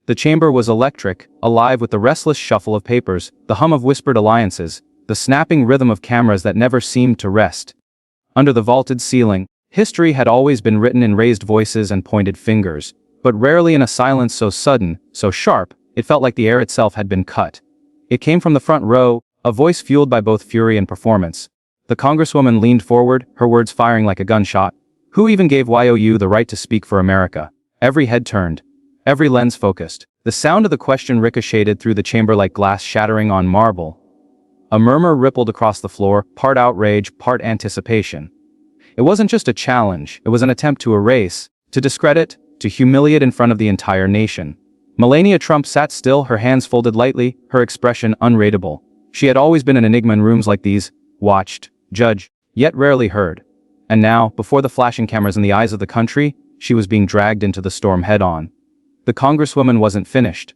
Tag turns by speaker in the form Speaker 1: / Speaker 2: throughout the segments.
Speaker 1: The chamber was electric, alive with the restless shuffle of papers, the hum of whispered alliances, the snapping rhythm of cameras that never seemed to rest. Under the vaulted ceiling, history had always been written in raised voices and pointed fingers, but rarely in a silence so sudden, so sharp, it felt like the air itself had been cut. It came from the front row, a voice fueled by both fury and performance. The Congresswoman leaned forward, her words firing like a gunshot. Who even gave YOU the right to speak for America? Every head turned. Every lens focused. The sound of the question ricocheted through the chamber like glass shattering on marble. A murmur rippled across the floor, part outrage, part anticipation. It wasn't just a challenge, it was an attempt to erase, to discredit, to humiliate in front of the entire nation. Melania Trump sat still, her hands folded lightly, her expression unreadable. She had always been an enigma in rooms like these, watched, judged, yet rarely heard. And now, before the flashing cameras in the eyes of the country, she was being dragged into the storm head-on. The Congresswoman wasn't finished.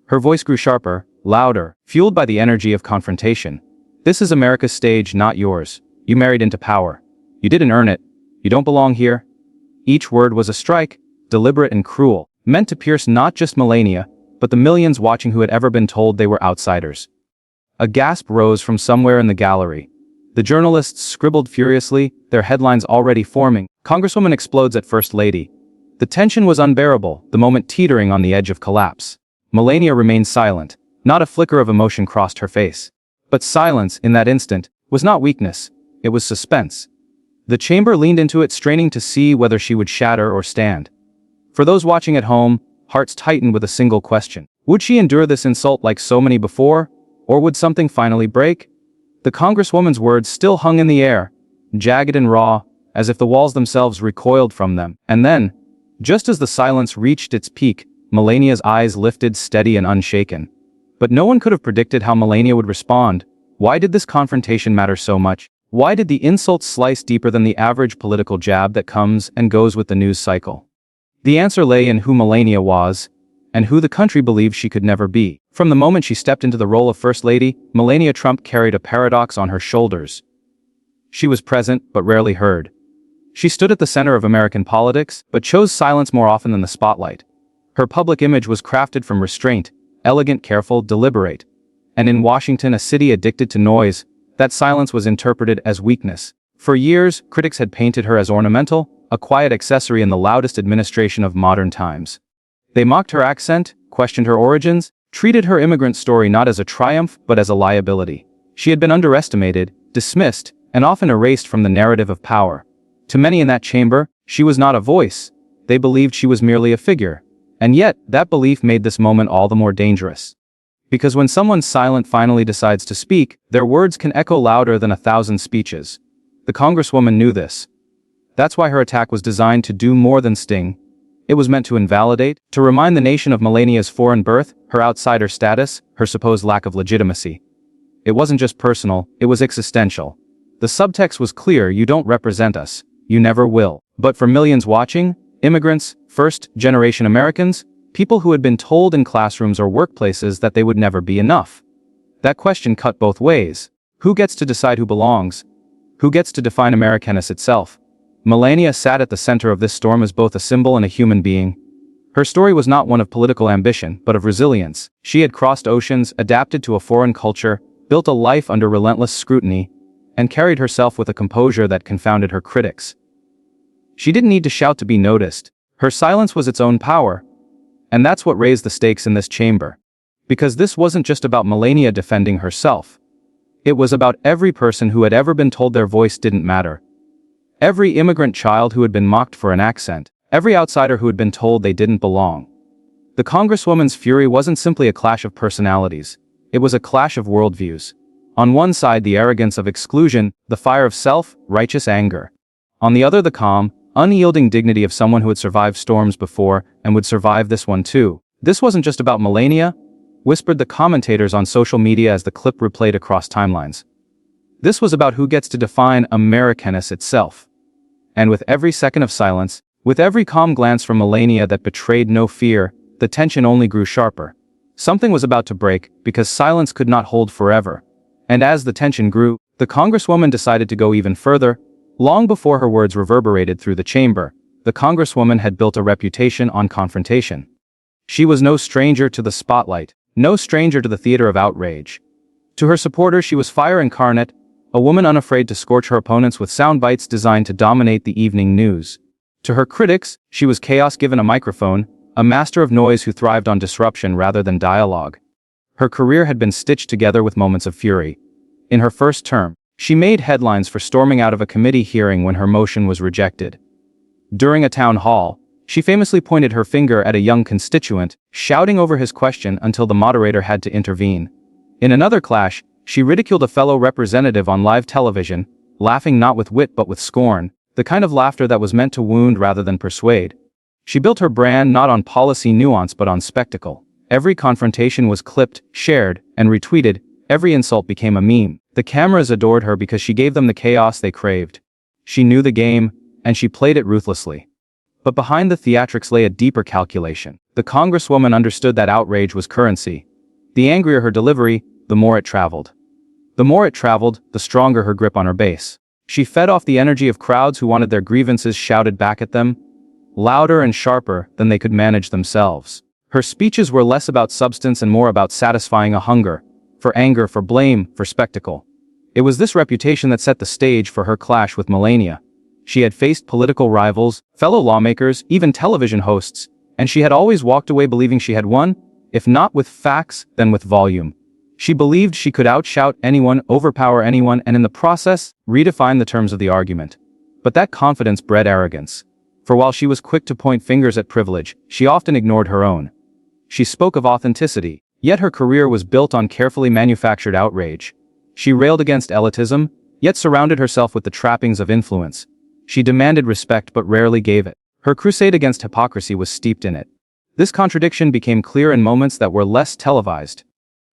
Speaker 1: Her voice grew sharper, louder, fueled by the energy of confrontation. This is America's stage, not yours. You married into power. You didn't earn it. You don't belong here. Each word was a strike, deliberate and cruel, meant to pierce not just Melania, but the millions watching who had ever been told they were outsiders. A gasp rose from somewhere in the gallery. The journalists scribbled furiously, their headlines already forming. Congresswoman explodes at First Lady. The tension was unbearable, the moment teetering on the edge of collapse. Melania remained silent. Not a flicker of emotion crossed her face. But silence, in that instant, was not weakness. It was suspense. The chamber leaned into it, straining to see whether she would shatter or stand. For those watching at home, hearts tightened with a single question. Would she endure this insult like so many before? Or would something finally break? The Congresswoman's words still hung in the air, jagged and raw, as if the walls themselves recoiled from them. And then, just as the silence reached its peak, Melania's eyes lifted, steady and unshaken. But no one could have predicted how Melania would respond. Why did this confrontation matter so much? Why did the insult slice deeper than the average political jab that comes and goes with the news cycle? The answer lay in who Melania was, and who the country believed she could never be. From the moment she stepped into the role of First Lady, Melania Trump carried a paradox on her shoulders. She was present, but rarely heard. She stood at the center of American politics, but chose silence more often than the spotlight. Her public image was crafted from restraint, elegant, careful, deliberate. And in Washington, a city addicted to noise, that silence was interpreted as weakness. For years, critics had painted her as ornamental, a quiet accessory in the loudest administration of modern times. They mocked her accent, questioned her origins, treated her immigrant story not as a triumph but as a liability. She had been underestimated, dismissed, and often erased from the narrative of power. To many in that chamber, she was not a voice. They believed she was merely a figure. And yet, that belief made this moment all the more dangerous. Because when someone silent finally decides to speak, their words can echo louder than 1,000 speeches. The Congresswoman knew this. That's why her attack was designed to do more than sting. It was meant to invalidate, to remind the nation of Melania's foreign birth, her outsider status, her supposed lack of legitimacy. It wasn't just personal, it was existential. The subtext was clear: you don't represent us. You never will. But for millions watching, immigrants, first-generation Americans, people who had been told in classrooms or workplaces that they would never be enough. That question cut both ways. Who gets to decide who belongs? Who gets to define Americanness itself? Melania sat at the center of this storm as both a symbol and a human being. Her story was not one of political ambition, but of resilience. She had crossed oceans, adapted to a foreign culture, built a life under relentless scrutiny, and carried herself with a composure that confounded her critics. She didn't need to shout to be noticed. Her silence was its own power. And that's what raised the stakes in this chamber. Because this wasn't just about Melania defending herself. It was about every person who had ever been told their voice didn't matter. Every immigrant child who had been mocked for an accent. Every outsider who had been told they didn't belong. The Congresswoman's fury wasn't simply a clash of personalities. It was a clash of worldviews. On one side, the arrogance of exclusion, the fire of self-righteous anger. On the other, the calm, unyielding dignity of someone who had survived storms before and would survive this one too. This wasn't just about Melania, whispered the commentators on social media as the clip replayed across timelines. This was about who gets to define Americanness itself. And with every second of silence, with every calm glance from Melania that betrayed no fear, the tension only grew sharper. Something was about to break, because silence could not hold forever. And as the tension grew, the Congresswoman decided to go even further. Long before her words reverberated through the chamber, the Congresswoman had built a reputation on confrontation. She was no stranger to the spotlight, no stranger to the theater of outrage. To her supporters, she was fire incarnate, a woman unafraid to scorch her opponents with sound bites designed to dominate the evening news. To her critics, she was chaos given a microphone, a master of noise who thrived on disruption rather than dialogue. Her career had been stitched together with moments of fury. In her first term, she made headlines for storming out of a committee hearing when her motion was rejected. During a town hall, she famously pointed her finger at a young constituent, shouting over his question until the moderator had to intervene. In another clash, she ridiculed a fellow representative on live television, laughing not with wit but with scorn, the kind of laughter that was meant to wound rather than persuade. She built her brand not on policy nuance but on spectacle. Every confrontation was clipped, shared, and retweeted. Every insult became a meme. The cameras adored her because she gave them the chaos they craved. She knew the game, and she played it ruthlessly. But behind the theatrics lay a deeper calculation. The Congresswoman understood that outrage was currency. The angrier her delivery, the more it traveled. The more it traveled, the stronger her grip on her base. She fed off the energy of crowds who wanted their grievances shouted back at them, louder and sharper than they could manage themselves. Her speeches were less about substance and more about satisfying a hunger, for anger, for blame, for spectacle. It was this reputation that set the stage for her clash with Melania. She had faced political rivals, fellow lawmakers, even television hosts, and she had always walked away believing she had won, if not with facts, then with volume. She believed she could outshout anyone, overpower anyone, and in the process, redefine the terms of the argument. But that confidence bred arrogance. For while she was quick to point fingers at privilege, she often ignored her own. She spoke of authenticity, yet her career was built on carefully manufactured outrage. She railed against elitism, yet surrounded herself with the trappings of influence. She demanded respect but rarely gave it. Her crusade against hypocrisy was steeped in it. This contradiction became clear in moments that were less televised.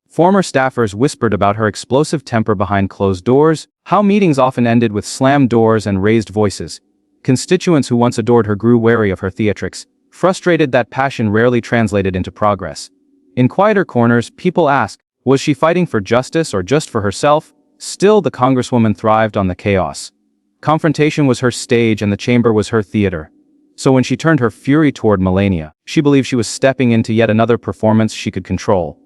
Speaker 1: Former staffers whispered about her explosive temper behind closed doors, how meetings often ended with slammed doors and raised voices. Constituents who once adored her grew wary of her theatrics, frustrated that passion rarely translated into progress. In quieter corners, people asked, was she fighting for justice or just for herself? Still, the Congresswoman thrived on the chaos. Confrontation was her stage and the chamber was her theater. So when she turned her fury toward Melania, she believed she was stepping into yet another performance she could control.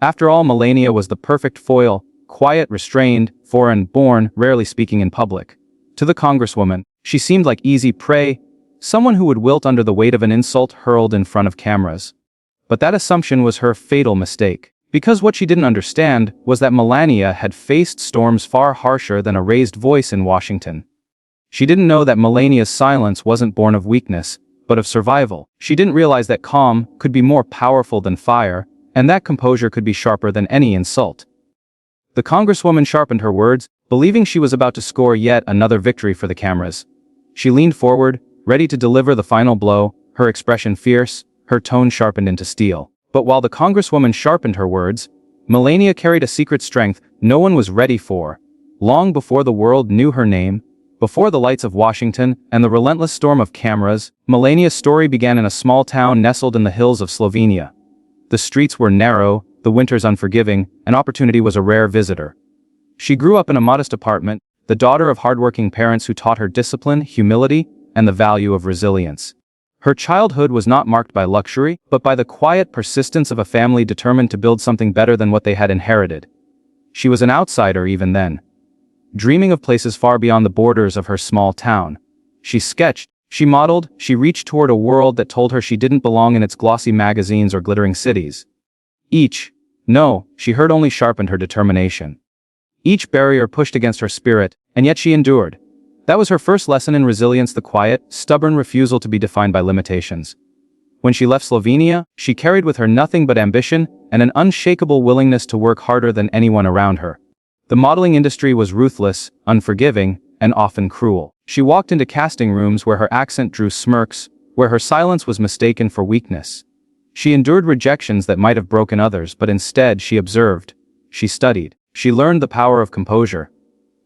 Speaker 1: After all, Melania was the perfect foil, quiet, restrained, foreign-born, rarely speaking in public. To the Congresswoman, she seemed like easy prey, someone who would wilt under the weight of an insult hurled in front of cameras. But that assumption was her fatal mistake. Because what she didn't understand was that Melania had faced storms far harsher than a raised voice in Washington. She didn't know that Melania's silence wasn't born of weakness, but of survival. She didn't realize that calm could be more powerful than fire, and that composure could be sharper than any insult. The Congresswoman sharpened her words, believing she was about to score yet another victory for the cameras. She leaned forward, ready to deliver the final blow, her expression fierce, her tone sharpened into steel. But while the Congresswoman sharpened her words, Melania carried a secret strength no one was ready for. Long before the world knew her name, before the lights of Washington and the relentless storm of cameras, Melania's story began in a small town nestled in the hills of Slovenia. The streets were narrow, the winters unforgiving, and opportunity was a rare visitor. She grew up in a modest apartment, the daughter of hardworking parents who taught her discipline, humility, and the value of resilience. Her childhood was not marked by luxury, but by the quiet persistence of a family determined to build something better than what they had inherited. She was an outsider even then, dreaming of places far beyond the borders of her small town. She sketched, she modeled, she reached toward a world that told her she didn't belong in its glossy magazines or glittering cities. Each no, she heard only sharpened her determination. Each barrier pushed against her spirit, and yet she endured. That was her first lesson in resilience, the quiet, stubborn refusal to be defined by limitations. When she left Slovenia, she carried with her nothing but ambition and an unshakable willingness to work harder than anyone around her. The modeling industry was ruthless, unforgiving, and often cruel. She walked into casting rooms where her accent drew smirks, where her silence was mistaken for weakness. She endured rejections that might have broken others, but instead she observed. She studied. She learned the power of composure,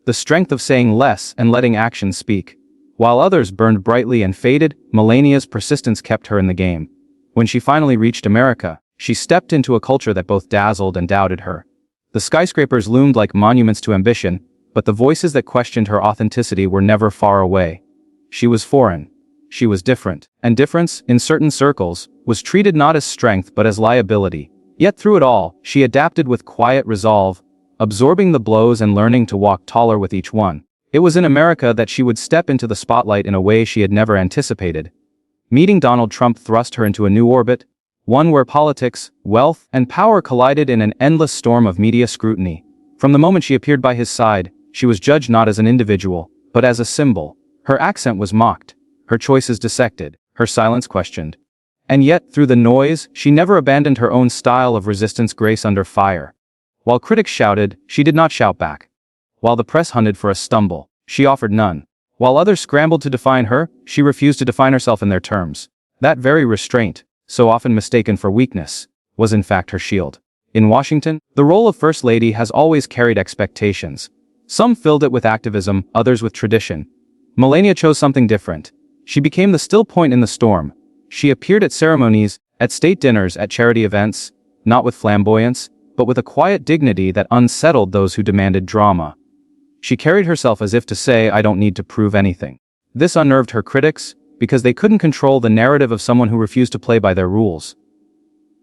Speaker 1: the strength of saying less and letting actions speak. While others burned brightly and faded, Melania's persistence kept her in the game. When she finally reached America, she stepped into a culture that both dazzled and doubted her. The skyscrapers loomed like monuments to ambition, but the voices that questioned her authenticity were never far away. She was foreign. she was different. And difference, in certain circles, was treated not as strength but as liability. Yet through it all, she adapted with quiet resolve, absorbing the blows and learning to walk taller with each one. It was in America that she would step into the spotlight in a way she had never anticipated. Meeting Donald Trump thrust her into a new orbit, one where politics, wealth, and power collided in an endless storm of media scrutiny. From the moment she appeared by his side, she was judged not as an individual, but as a symbol. Her accent was mocked, her choices dissected, her silence questioned. And yet, through the noise, she never abandoned her own style of resistance grace under fire. While critics shouted, she did not shout back. While the press hunted for a stumble, she offered none. While others scrambled to define her, she refused to define herself in their terms. That very restraint, so often mistaken for weakness, was in fact her shield. In Washington, the role of First Lady has always carried expectations. Some filled it with activism, others with tradition. Melania chose something different. She became the still point in the storm. She appeared at ceremonies, at state dinners, at charity events, not with flamboyance, but with a quiet dignity that unsettled those who demanded drama. She carried herself as if to say, "I don't need to prove anything." This unnerved her critics, because they couldn't control the narrative of someone who refused to play by their rules.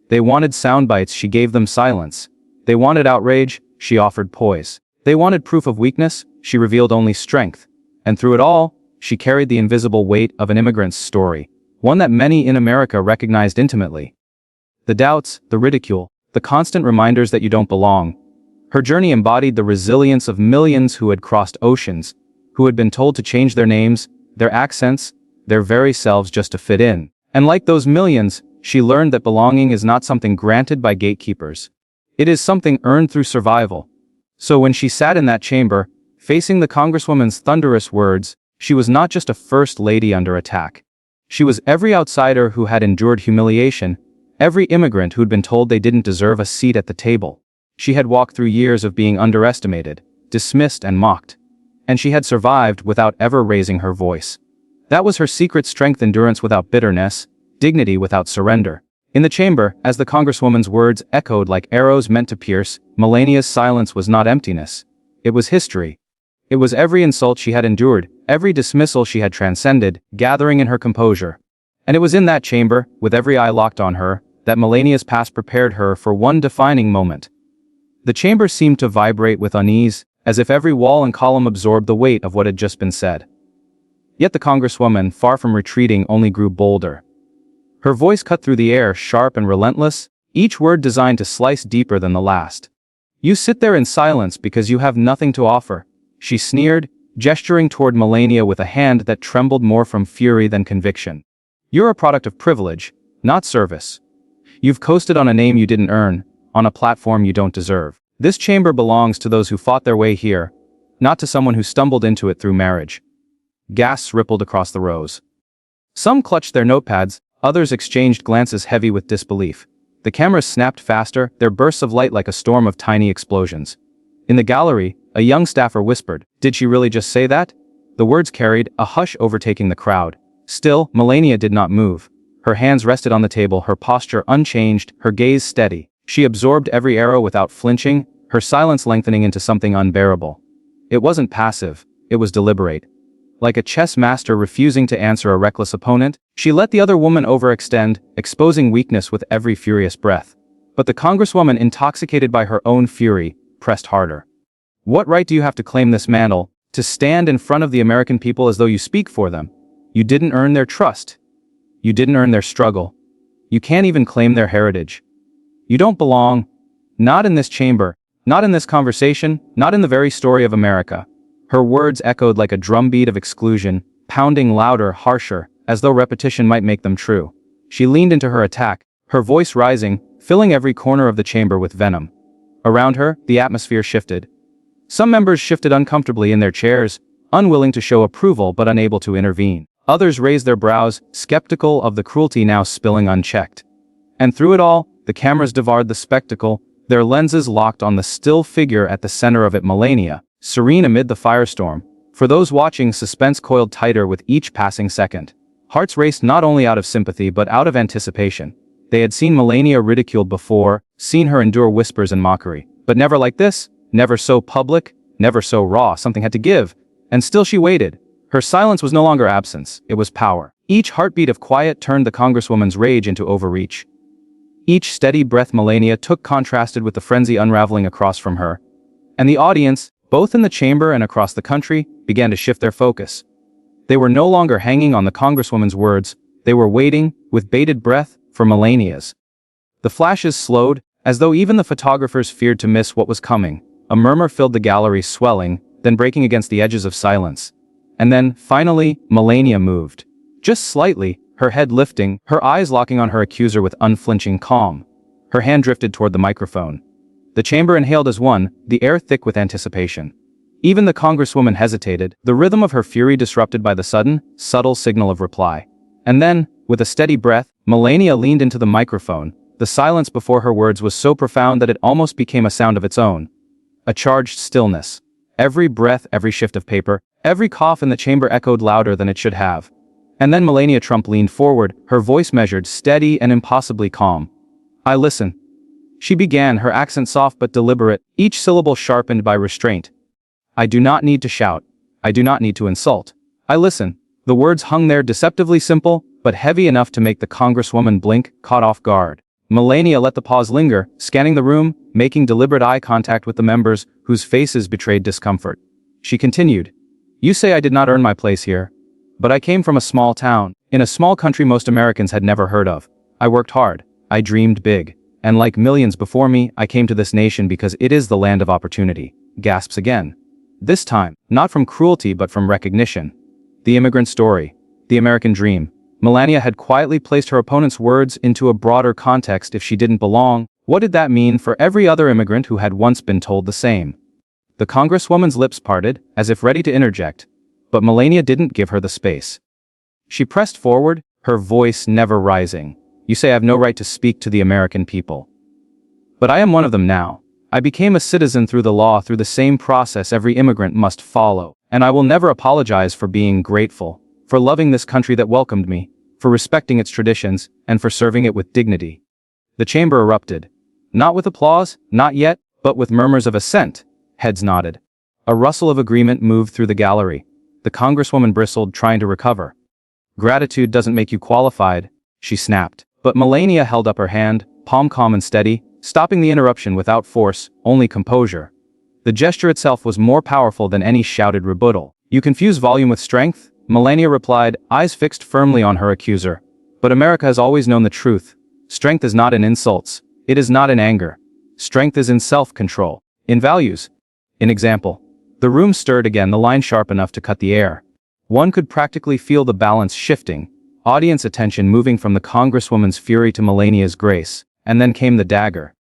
Speaker 1: They wanted sound bites, she gave them silence. They wanted outrage, she offered poise. They wanted proof of weakness, she revealed only strength. And through it all, she carried the invisible weight of an immigrant's story, one that many in America recognized intimately. The doubts, the ridicule, the constant reminders that you don't belong. Her journey embodied the resilience of millions who had crossed oceans, who had been told to change their names, their accents, their very selves just to fit in. And like those millions, she learned that belonging is not something granted by gatekeepers. It is something earned through survival. So when she sat in that chamber, facing the Congresswoman's thunderous words, she was not just a first lady under attack. She was every outsider who had endured humiliation, every immigrant who'd been told they didn't deserve a seat at the table. She had walked through years of being underestimated, dismissed and mocked. And she had survived without ever raising her voice. That was her secret strength: endurance without bitterness, dignity without surrender. In the chamber, as the Congresswoman's words echoed like arrows meant to pierce, Melania's silence was not emptiness. It was history. It was every insult she had endured, every dismissal she had transcended, gathering in her composure. And it was in that chamber, with every eye locked on her, that Melania's past prepared her for one defining moment. The chamber seemed to vibrate with unease, as if every wall and column absorbed the weight of what had just been said. Yet the Congresswoman, far from retreating, only grew bolder. Her voice cut through the air, sharp and relentless, each word designed to slice deeper than the last. "You sit there in silence because you have nothing to offer," she sneered, gesturing toward Melania with a hand that trembled more from fury than conviction. "You're a product of privilege, not service. You've coasted on a name you didn't earn, on a platform you don't deserve. This chamber belongs to those who fought their way here, not to someone who stumbled into it through marriage." Gasps rippled across the rows. Some clutched their notepads, others exchanged glances heavy with disbelief. The cameras snapped faster, their bursts of light like a storm of tiny explosions. In the gallery, a young staffer whispered, "Did she really just say that?" The words carried a hush overtaking the crowd. Still, Melania did not move. Her hands rested on the table, her posture unchanged, her gaze steady. She absorbed every arrow without flinching, her silence lengthening into something unbearable. It wasn't passive, it was deliberate. Like a chess master refusing to answer a reckless opponent, she let the other woman overextend, exposing weakness with every furious breath. But the Congresswoman, intoxicated by her own fury, pressed harder. "What right do you have to claim this mantle, to stand in front of the American people as though you speak for them? You didn't earn their trust. You didn't earn their struggle. You can't even claim their heritage. You don't belong. Not in this chamber, not in this conversation, not in the very story of America." Her words echoed like a drumbeat of exclusion, pounding louder, harsher, as though repetition might make them true. She leaned into her attack, her voice rising, filling every corner of the chamber with venom. Around her, the atmosphere shifted. Some members shifted uncomfortably in their chairs, unwilling to show approval but unable to intervene. Others raised their brows, skeptical of the cruelty now spilling unchecked. And through it all, the cameras devoured the spectacle, their lenses locked on the still figure at the center of it, Melania, serene amid the firestorm. For those watching, suspense coiled tighter with each passing second. Hearts raced not only out of sympathy but out of anticipation. They had seen Melania ridiculed before, seen her endure whispers and mockery. But never like this, never so public, never so raw. Something had to give. And still she waited. Her silence was no longer absence, it was power. Each heartbeat of quiet turned the Congresswoman's rage into overreach. Each steady breath Melania took contrasted with the frenzy unraveling across from her. And the audience, both in the chamber and across the country, began to shift their focus. They were no longer hanging on the Congresswoman's words, they were waiting, with bated breath, for Melania's. The flashes slowed, as though even the photographers feared to miss what was coming. A murmur filled the gallery, swelling, then breaking against the edges of silence. And then, finally, Melania moved. Just slightly, her head lifting, her eyes locking on her accuser with unflinching calm. Her hand drifted toward the microphone. The chamber inhaled as one, the air thick with anticipation. Even the Congresswoman hesitated, the rhythm of her fury disrupted by the sudden, subtle signal of reply. And then, with a steady breath, Melania leaned into the microphone. The silence before her words was so profound that it almost became a sound of its own. A charged stillness. Every breath, every shift of paper, every cough in the chamber echoed louder than it should have. And then Melania Trump leaned forward, her voice measured, steady and impossibly calm. "I listen." She began, her accent soft but deliberate, each syllable sharpened by restraint. "I do not need to shout. I do not need to insult. I listen." The words hung there, deceptively simple, but heavy enough to make the Congresswoman blink, caught off guard. Melania let the pause linger, scanning the room, making deliberate eye contact with the members, whose faces betrayed discomfort. She continued, "You say I did not earn my place here. But I came from a small town, in a small country most Americans had never heard of. I worked hard. I dreamed big. And like millions before me, I came to this nation because it is the land of opportunity." Gasps again. This time, not from cruelty but from recognition. The immigrant story. The American dream. Melania had quietly placed her opponent's words into a broader context. If she didn't belong, what did that mean for every other immigrant who had once been told the same? The Congresswoman's lips parted, as if ready to interject. But Melania didn't give her the space. She pressed forward, her voice never rising. "You say I have no right to speak to the American people. But I am one of them now. I became a citizen through the law, through the same process every immigrant must follow. And I will never apologize for being grateful, for loving this country that welcomed me, for respecting its traditions, and for serving it with dignity." The chamber erupted. Not with applause, not yet, but with murmurs of assent. Heads nodded. A rustle of agreement moved through the gallery. The Congresswoman bristled, trying to recover. "Gratitude doesn't make you qualified," she snapped. But Melania held up her hand, palm calm and steady, stopping the interruption without force, only composure. The gesture itself was more powerful than any shouted rebuttal. "You confuse volume with strength?" Melania replied, eyes fixed firmly on her accuser. "But America has always known the truth. Strength is not in insults. It is not in anger. Strength is in self-control. In values. In example." The room stirred again, the line sharp enough to cut the air. One could practically feel the balance shifting, audience attention moving from the Congresswoman's fury to Melania's grace, and then came the dagger.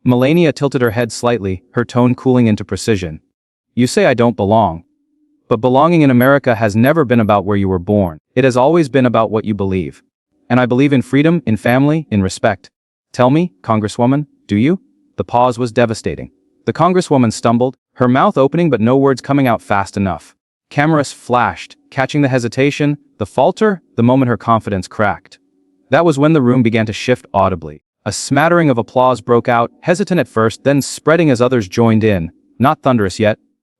Speaker 1: Melania tilted her head slightly, her tone cooling into precision. "You say I don't belong. But belonging in America has never been about where you were born. It has always been about what you believe. And I believe in freedom, in family, in respect. Tell me, Congresswoman, do you?" The pause was devastating. The Congresswoman stumbled, her mouth opening but no words coming out fast enough. Cameras flashed, catching the hesitation, the falter, the moment her confidence cracked. That was when the room began to shift audibly. A smattering of applause broke out, hesitant at first, then spreading as others joined in. Not thunderous yet,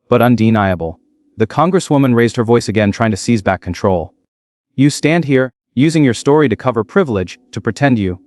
Speaker 1: but undeniable. The Congresswoman raised her voice again, trying to seize back control. "You stand here, using your story to cover privilege, to pretend you."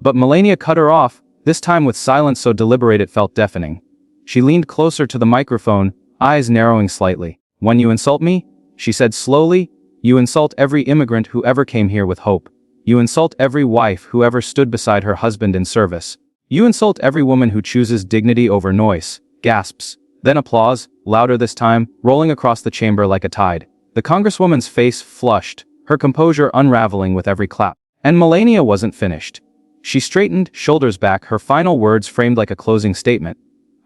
Speaker 1: But Melania cut her off, this time with silence so deliberate it felt deafening. She leaned closer to the microphone, eyes narrowing slightly. "When you insult me," she said slowly, "you insult every immigrant who ever came here with hope. You insult every wife who ever stood beside her husband in service. You insult every woman who chooses dignity over noise." Gasps. Then applause, louder this time, rolling across the chamber like a tide. The Congresswoman's face flushed, her composure unraveling with every clap. And Melania wasn't finished. She straightened, shoulders back, her final words framed like a closing statement.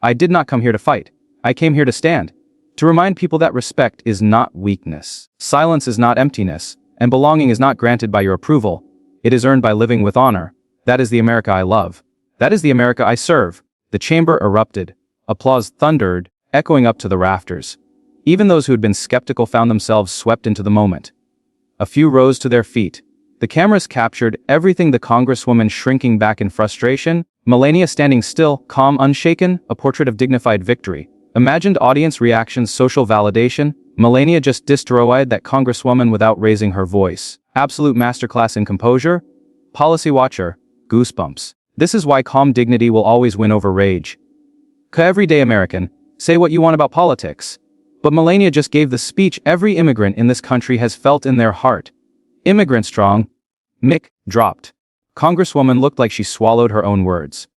Speaker 1: "I did not come here to fight. I came here to stand. To remind people that respect is not weakness. Silence is not emptiness. And belonging is not granted by your approval. It is earned by living with honor. That is the America I love. That is the America I serve." The chamber erupted. Applause thundered, echoing up to the rafters. Even those who had been skeptical found themselves swept into the moment. A few rose to their feet. The cameras captured everything, the Congresswoman shrinking back in frustration, Melania standing still, calm, unshaken, a portrait of dignified victory. Imagined audience reactions, social validation, Melania just destroyed that congresswoman without raising her voice. Absolute masterclass in composure? Policy watcher. Goosebumps. This is why calm dignity will always win over rage. Everyday American, say what you want about politics. But Melania just gave the speech every immigrant in this country has felt in their heart. Immigrant strong. Mic dropped. Congresswoman looked like she swallowed her own words.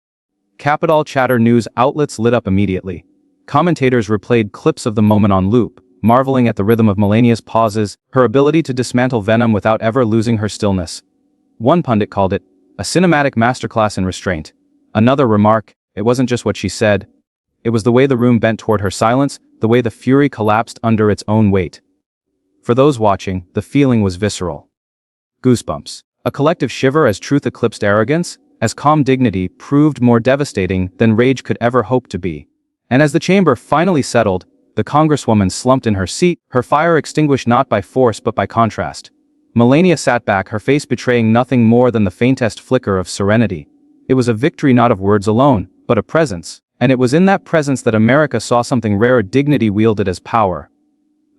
Speaker 1: Capital chatter news outlets lit up immediately. Commentators replayed clips of the moment on loop, marveling at the rhythm of Melania's pauses, her ability to dismantle venom without ever losing her stillness. One pundit called it a cinematic masterclass in restraint. Another remarked, it wasn't just what she said. It was the way the room bent toward her silence, the way the fury collapsed under its own weight. For those watching, the feeling was visceral. Goosebumps. A collective shiver as truth eclipsed arrogance, as calm dignity proved more devastating than rage could ever hope to be. And as the chamber finally settled, the congresswoman slumped in her seat, her fire extinguished not by force but by contrast. Melania sat back, her face betraying nothing more than the faintest flicker of serenity. It was a victory not of words alone, but a presence. And it was in that presence that America saw something rare: dignity wielded as power.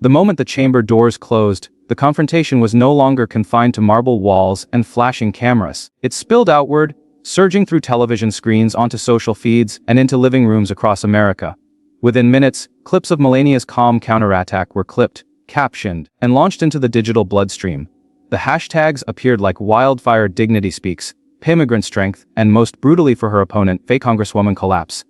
Speaker 1: The moment the chamber doors closed, the confrontation was no longer confined to marble walls and flashing cameras. It spilled outward, surging through television screens onto social feeds and into living rooms across America. Within minutes, clips of Melania's calm counterattack were clipped, captioned, and launched into the digital bloodstream. The hashtags appeared like wildfire: dignity speaks, immigrant strength, and most brutally for her opponent, fake Congresswoman collapse.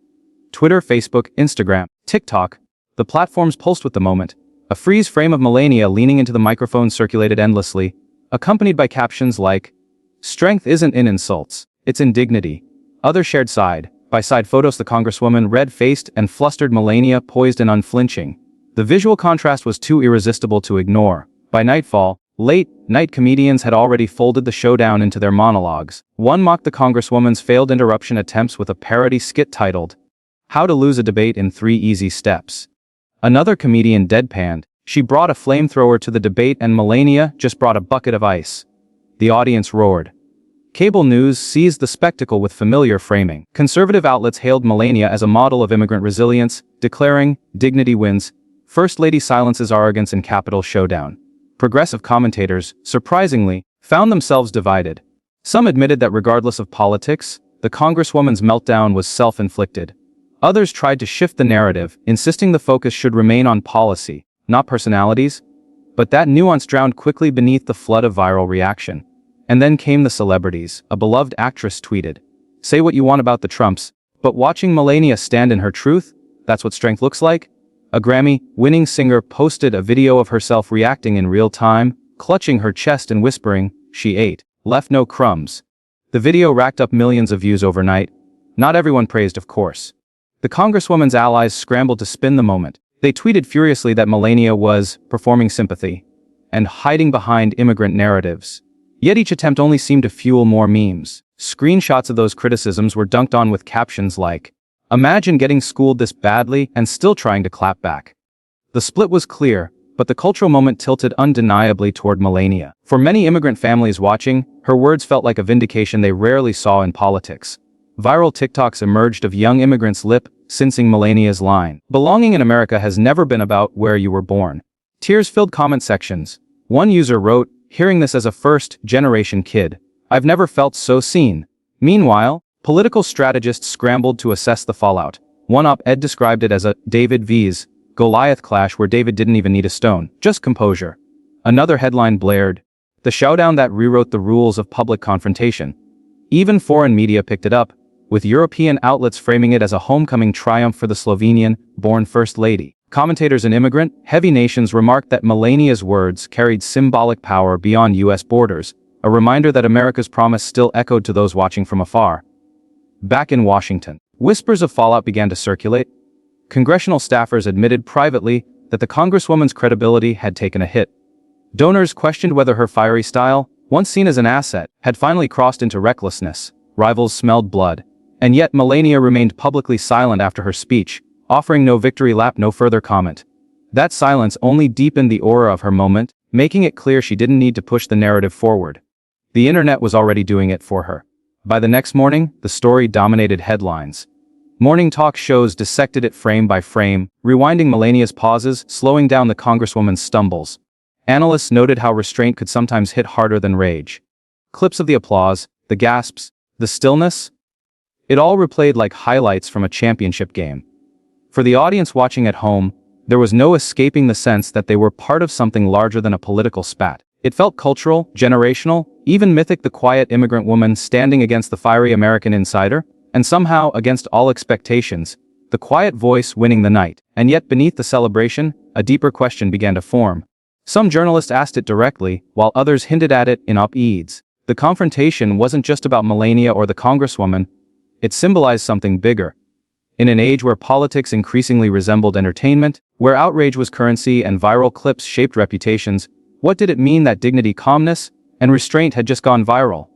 Speaker 1: Twitter, Facebook, Instagram, TikTok, the platforms pulsed with the moment. A freeze frame of Melania leaning into the microphone circulated endlessly, accompanied by captions like, "Strength isn't in insults, it's in dignity." Others shared side-by-side photos, the congresswoman red-faced and flustered, Melania poised and unflinching. The visual contrast was too irresistible to ignore. By nightfall, late-night comedians had already folded the showdown into their monologues. One mocked the congresswoman's failed interruption attempts with a parody skit titled, "How to Lose a Debate in 3 Easy Steps." Another comedian deadpanned, "She brought a flamethrower to the debate and Melania just brought a bucket of ice." The audience roared. Cable news seized the spectacle with familiar framing. Conservative outlets hailed Melania as a model of immigrant resilience, declaring, "Dignity wins. First Lady silences arrogance in Capitol showdown." Progressive commentators, surprisingly, found themselves divided. Some admitted that regardless of politics, the congresswoman's meltdown was self-inflicted. Others tried to shift the narrative, insisting the focus should remain on policy, not personalities. But that nuance drowned quickly beneath the flood of viral reaction. And then came the celebrities. A beloved actress tweeted, "Say what you want about the Trumps, but watching Melania stand in her truth, that's what strength looks like." A Grammy-winning singer posted a video of herself reacting in real time, clutching her chest and whispering, "She ate, left no crumbs." The video racked up millions of views overnight. Not everyone praised, of course. The congresswoman's allies scrambled to spin the moment. They tweeted furiously that Melania was performing sympathy and hiding behind immigrant narratives. Yet each attempt only seemed to fuel more memes. Screenshots of those criticisms were dunked on with captions like, "Imagine getting schooled this badly and still trying to clap back." The split was clear, but the cultural moment tilted undeniably toward Melania. For many immigrant families watching, her words felt like a vindication they rarely saw in politics. Viral TikToks emerged of young immigrants lip-syncing Melania's line, "Belonging in America has never been about where you were born." Tears filled comment sections. One user wrote, "Hearing this as a first-generation kid, I've never felt so seen." Meanwhile, political strategists scrambled to assess the fallout. One op-ed described it as a David vs. Goliath clash where David didn't even need a stone, just composure. Another headline blared, "The showdown that rewrote the rules of public confrontation." Even foreign media picked it up, with European outlets framing it as a homecoming triumph for the Slovenian-born First Lady. Commentators in immigrant-heavy nations remarked that Melania's words carried symbolic power beyond U.S. borders, a reminder that America's promise still echoed to those watching from afar. Back in Washington, whispers of fallout began to circulate. Congressional staffers admitted privately that the congresswoman's credibility had taken a hit. Donors questioned whether her fiery style, once seen as an asset, had finally crossed into recklessness. Rivals smelled blood. And yet Melania remained publicly silent after her speech, offering no victory lap, no further comment. That silence only deepened the aura of her moment, making it clear she didn't need to push the narrative forward. The internet was already doing it for her. By the next morning, the story dominated headlines. Morning talk shows dissected it frame by frame, rewinding Melania's pauses, slowing down the Congresswoman's stumbles. Analysts noted how restraint could sometimes hit harder than rage. Clips of the applause, the gasps, the stillness. It all replayed like highlights from a championship game. For the audience watching at home, there was no escaping the sense that they were part of something larger than a political spat. It felt cultural, generational, even mythic, the quiet immigrant woman standing against the fiery American insider, and somehow, against all expectations, the quiet voice winning the night. And yet beneath the celebration, a deeper question began to form. Some journalists asked it directly, while others hinted at it in op-eds. The confrontation wasn't just about Melania or the Congresswoman, it symbolized something bigger. In an age where politics increasingly resembled entertainment, where outrage was currency and viral clips shaped reputations, what did it mean that dignity, calmness, and restraint had just gone viral?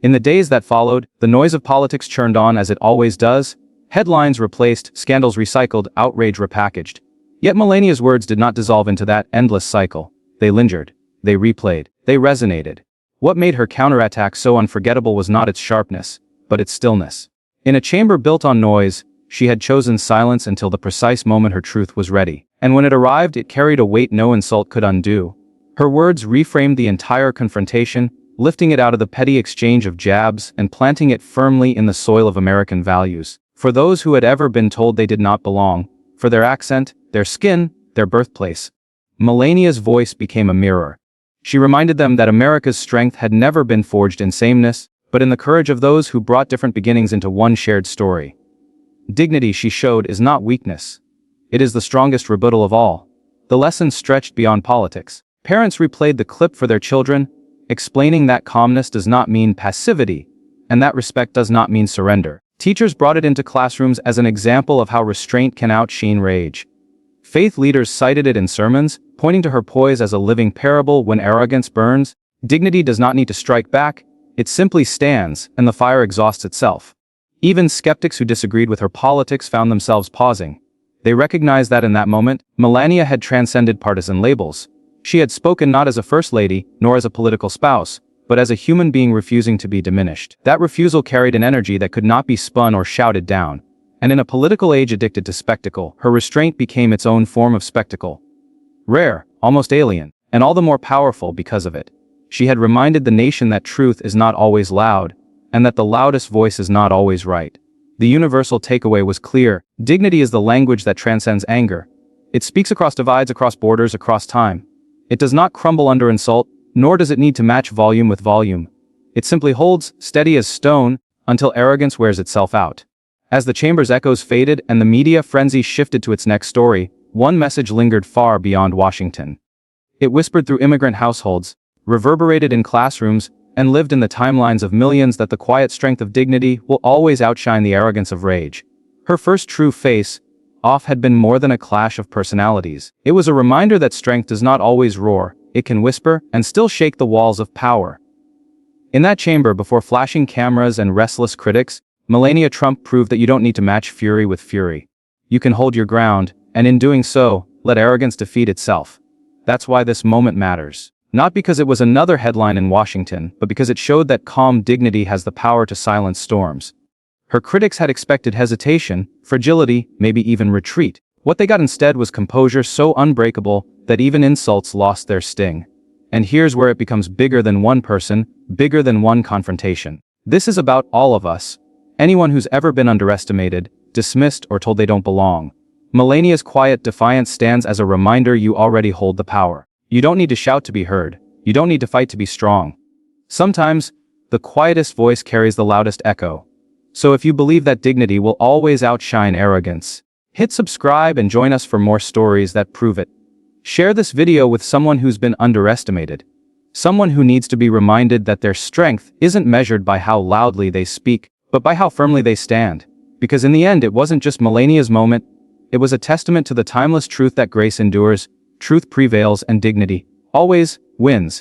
Speaker 1: In the days that followed, the noise of politics churned on as it always does. Headlines replaced, scandals recycled, outrage repackaged. Yet Melania's words did not dissolve into that endless cycle. They lingered. They replayed. They resonated. What made her counterattack so unforgettable was not its sharpness, but its stillness. In a chamber built on noise, she had chosen silence until the precise moment her truth was ready. And when it arrived, it carried a weight no insult could undo. Her words reframed the entire confrontation, lifting it out of the petty exchange of jabs and planting it firmly in the soil of American values. For those who had ever been told they did not belong, for their accent, their skin, their birthplace, Melania's voice became a mirror. She reminded them that America's strength had never been forged in sameness, but in the courage of those who brought different beginnings into one shared story. Dignity, she showed, is not weakness. It is the strongest rebuttal of all. The lesson stretched beyond politics. Parents replayed the clip for their children, explaining that calmness does not mean passivity, and that respect does not mean surrender. Teachers brought it into classrooms as an example of how restraint can outshine rage. Faith leaders cited it in sermons, pointing to her poise as a living parable when arrogance burns. Dignity does not need to strike back, it simply stands, and the fire exhausts itself. Even skeptics who disagreed with her politics found themselves pausing. They recognized that in that moment, Melania had transcended partisan labels. She had spoken not as a first lady, nor as a political spouse, but as a human being refusing to be diminished. That refusal carried an energy that could not be spun or shouted down. And in a political age addicted to spectacle, her restraint became its own form of spectacle. Rare, almost alien, and all the more powerful because of it. She had reminded the nation that truth is not always loud, and that the loudest voice is not always right. The universal takeaway was clear: dignity is the language that transcends anger. It speaks across divides, across borders, across time. It does not crumble under insult, nor does it need to match volume with volume. It simply holds, steady as stone, until arrogance wears itself out. As the chamber's echoes faded and the media frenzy shifted to its next story, one message lingered far beyond Washington. It whispered through immigrant households, reverberated in classrooms, and lived in the timelines of millions that the quiet strength of dignity will always outshine the arrogance of rage. Her first true face-off had been more than a clash of personalities. It was a reminder that strength does not always roar, it can whisper and still shake the walls of power. In that chamber before flashing cameras and restless critics, Melania Trump proved that you don't need to match fury with fury. You can hold your ground, and in doing so, let arrogance defeat itself. That's why this moment matters. Not because it was another headline in Washington, but because it showed that calm dignity has the power to silence storms. Her critics had expected hesitation, fragility, maybe even retreat. What they got instead was composure so unbreakable that even insults lost their sting. And here's where it becomes bigger than one person, bigger than one confrontation. This is about all of us. Anyone who's ever been underestimated, dismissed, or told they don't belong. Melania's quiet defiance stands as a reminder you already hold the power. You don't need to shout to be heard. You don't need to fight to be strong. Sometimes, the quietest voice carries the loudest echo. So if you believe that dignity will always outshine arrogance, hit subscribe and join us for more stories that prove it. Share this video with someone who's been underestimated. Someone who needs to be reminded that their strength isn't measured by how loudly they speak, but by how firmly they stand. Because in the end, it wasn't just Melania's moment. It was a testament to the timeless truth that grace endures, truth prevails, and dignity always wins.